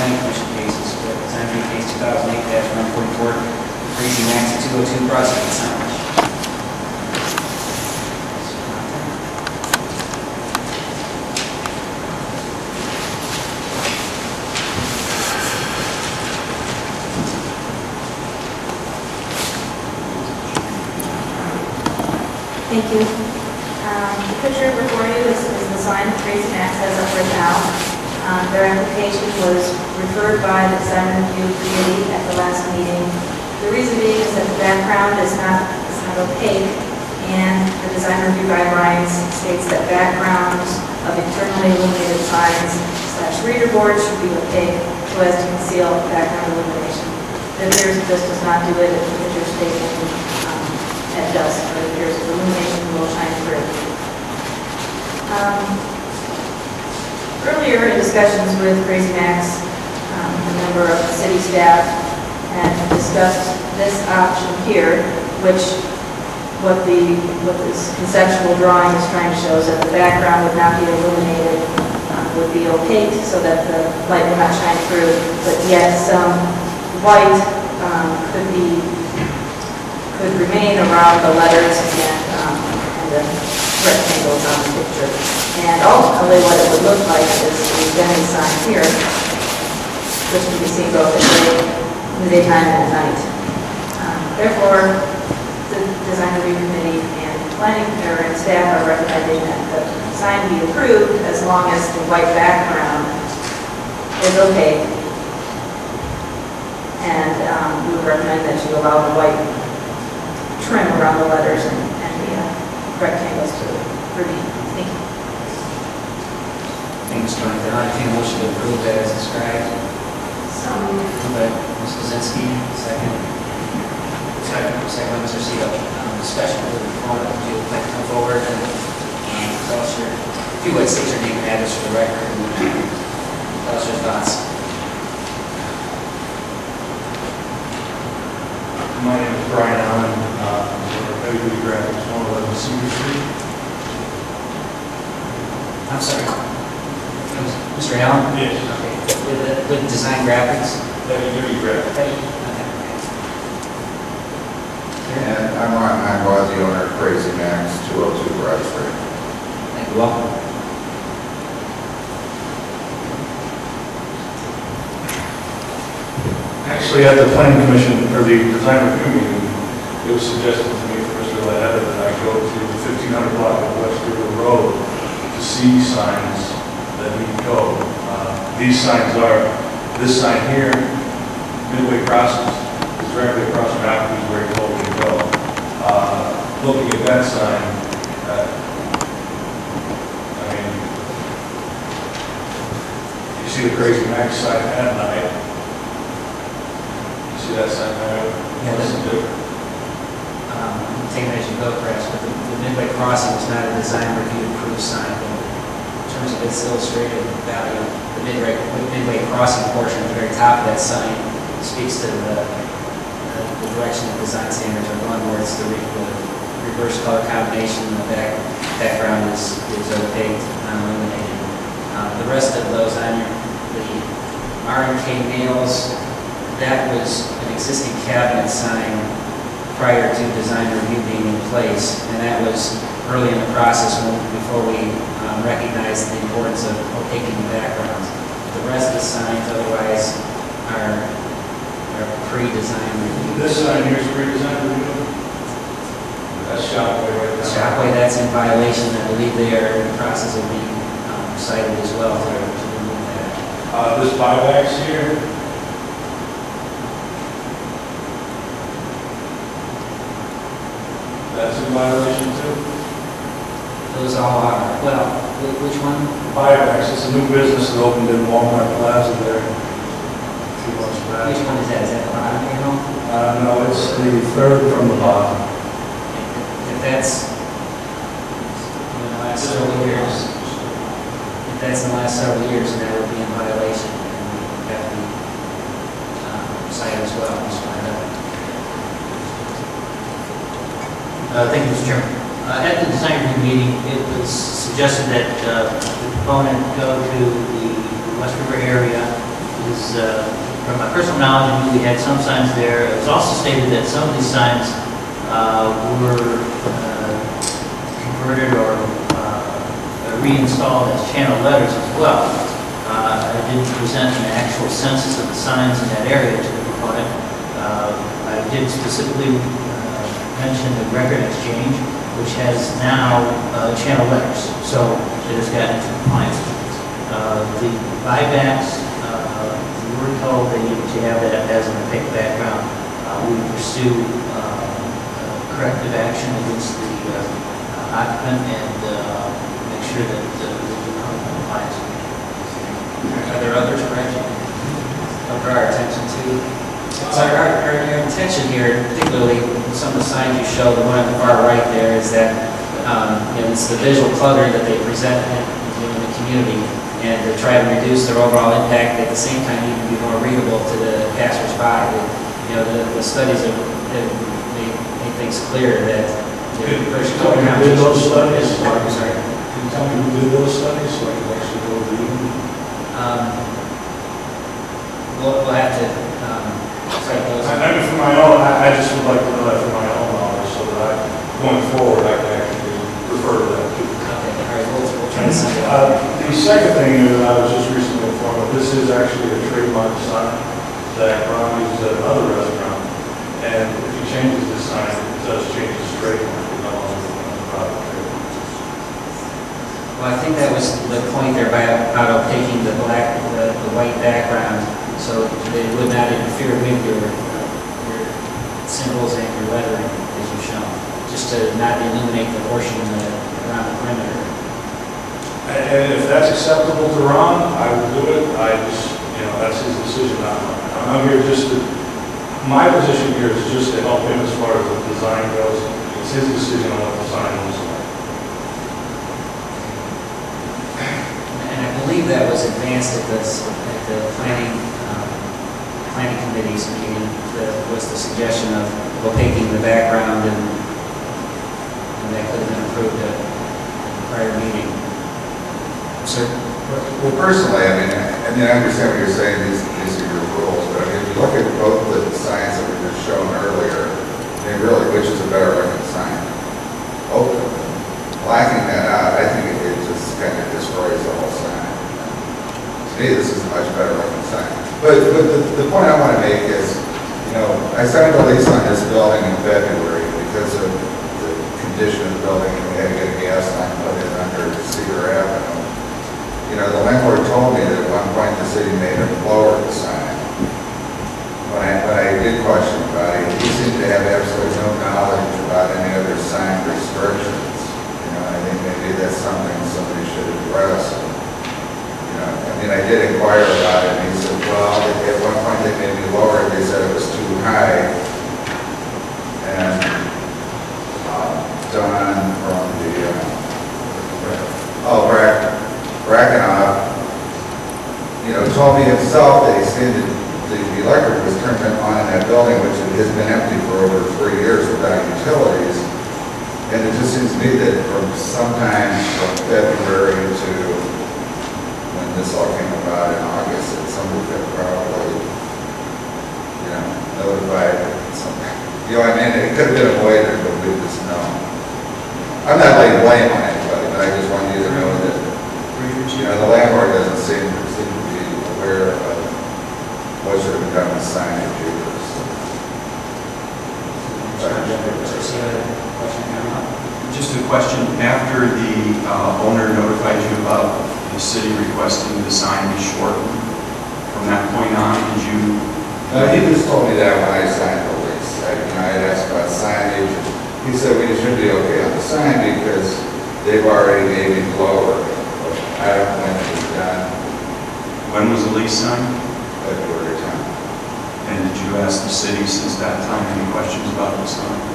Planning Commission cases. Design review case 2008-144, Krazy Mac 202 Prospect Sound. Thank you. The picture before you is the sign that Krazy Mac has up right now. Their application was referred by the Design Review Committee at the last meeting. The reason being is that the background is not opaque, and the Design Review guidelines states that backgrounds of internally illuminated signs / reader boards should be opaque so as to conceal background illumination. It appears that this does not do it. If the picture is taken at dusk, but it appears that the illumination will shine through. Earlier in discussions with Krazy Mac's, a member of the city staff had discussed this option here, which what this conceptual drawing is trying to show is that the background would not be illuminated, would be opaque so that the light would not shine through, but yet some white could remain around the letters and the rectangles on the picture. And ultimately what it would look like is the identity sign here, which can be seen both in the daytime and at night. Therefore, the Design Review Committee and planning and staff are recommending that the sign be approved as long as the white background is opaque. And we would recommend that you allow the white trim around the letters and the rectangles to remain. Thank you. Thank you, Mr. Ryan. I think a motion to approve that as described. So Moved by Ms. Kozinski, second. Second by Mr. Cito. Discussion with the proponent. Would you like to come forward and tell us if you would state your name and address for the record and tell us your thoughts. My name is Brian Allen. Heavy Duty Graphics, 111 Cedar Street. I'm sorry. Mr. Allen? Yes. Okay. With Design Graphics? Heavy Duty Graphics. Okay. And I'm the owner of Krazy Mac's 202 Broad Street. Thank you. Welcome. Actually, at the Planning Commission, or the Design Review meeting, it was suggested to me from Mr. Lahetta that I go to the 1500 block of West River Road to see signs that need code. These signs are, this sign here, Midway Crossings, is directly across from Applebee's where he told me to go. Looking at that sign, I mean, you see the Krazy Mac sign at night. You see that sign there? Yeah, What's the difference? Take it as you go, perhaps, but the Midway Crossing is not a Design Review approved sign. In terms of its illustrative value, the Midway Crossing portion at the very top of that sign speaks to the direction that design standards are going, where it's the reverse color combination, the background is opaque, non-illuminated. The rest of those on the R&K nails, that was an existing cabinet sign prior to Design Review being in place, and that was early in the process before we recognized the importance of opaquing the backgrounds. The rest of the signs otherwise are pre-Design Review. This sign here is pre-Design Review? That's Shopway right now. Shopway, that's in violation. I believe they are in the process of being cited as well to remove that. This buybacks here, that's in violation too? Those all are. Well, which one? Buybacks, it's a new business that opened in Walmart Plaza there a few months back. Which one is that? Is that the bottom panel? No, it's the third from the bottom. If that's in the last several years, if that's in the last several years, then that would be in violation, and we have to be cited as well. Thank you, Mr. Chairman. At the design review meeting, it was suggested that the proponent go to the West River area to from my personal knowledge, I knew we had some signs there. It was also stated that some of these signs were converted or reinstalled as channel letters as well. I didn't present an actual census of the signs in that area to the proponent. I did specifically mention the record exchange, which has now channel letters, so it has gotten into compliance. The buybacks, we were told that you to have that as an opaque background. We pursue corrective action against the occupant and make sure that we become compliant. Are there others, correct? I'll draw our attention to. So our intention here, particularly with some of the signs you show, the one on the far right there, is that it's the visual cluttering that they present in the community, and to try to reduce their overall impact, at the same time even be more readable to the passersby. The studies have made things clear that Did those studies? Sorry. Can you tell me who did those studies so I can actually go read them? We'll have to cite those. I mean, for my own, I just would like to know that for my own knowledge, so that going forward, I can actually refer to that too. Okay, all right, we'll try to send it. The second thing is, I was just recently informed of, this is actually a trademark sign that Ron uses at another restaurant, and if he changes this sign, it does change his trademark, it no longer becomes a product trademark. Well, I think that was the point there about opaquing the white background, so they would not interfere with your symbols and your lettering as you've shown, just to not illuminate the portion around the perimeter. And if that's acceptable to Ron, I will do it. I just, that's his decision, not mine. I'm here just to, my position here is just to help him as far as the design goes. It's his decision on what the sign looks like. And I believe that was advanced at the planning committee's meeting, was the suggestion of opaquing the background, and that could have been approved at a prior meeting. Sir? Well, personally, I understand what you're saying, these are your rules, but if you look at both the signs that were just shown earlier, really, which is a better looking sign? Open. Blacking that out, I think it just kind of destroys the whole sign. To me, this is a much better looking sign. But the point I want to make is, I signed a lease on this building in February because of the condition of the building, and we had to get a gas line put in under Cedar Avenue. The landlord told me that at one point the city made him lower the sign. When I did question about it, he seemed to have absolutely no knowledge about any other sign restrictions. I think maybe that's something somebody should address. I did inquire about it, and he said, well, at one point they made me lower it. They said it was too high. And Don from Brackenoff, told me himself that he seen that the electric was turned on in that building, which has been empty for over 3 years without utilities. And it just seems to me that from sometime from February to when this all came about in August, that somebody could probably, notified something. It could have been avoided, but we just know. I'm not laying blame on anybody, but I just want you to know that, the landlord doesn't seem to be aware of what should have been done with signage either. Just a question. After the owner notified you about the city requesting the sign be shortened, from that point on, did you? He just told me that when I signed the lease. I had asked about signage. He said we should be okay on the sign because they've already made it lower. I don't know when it was done. When was the lease signed? February time. And did you ask the city since that time any questions about the sign?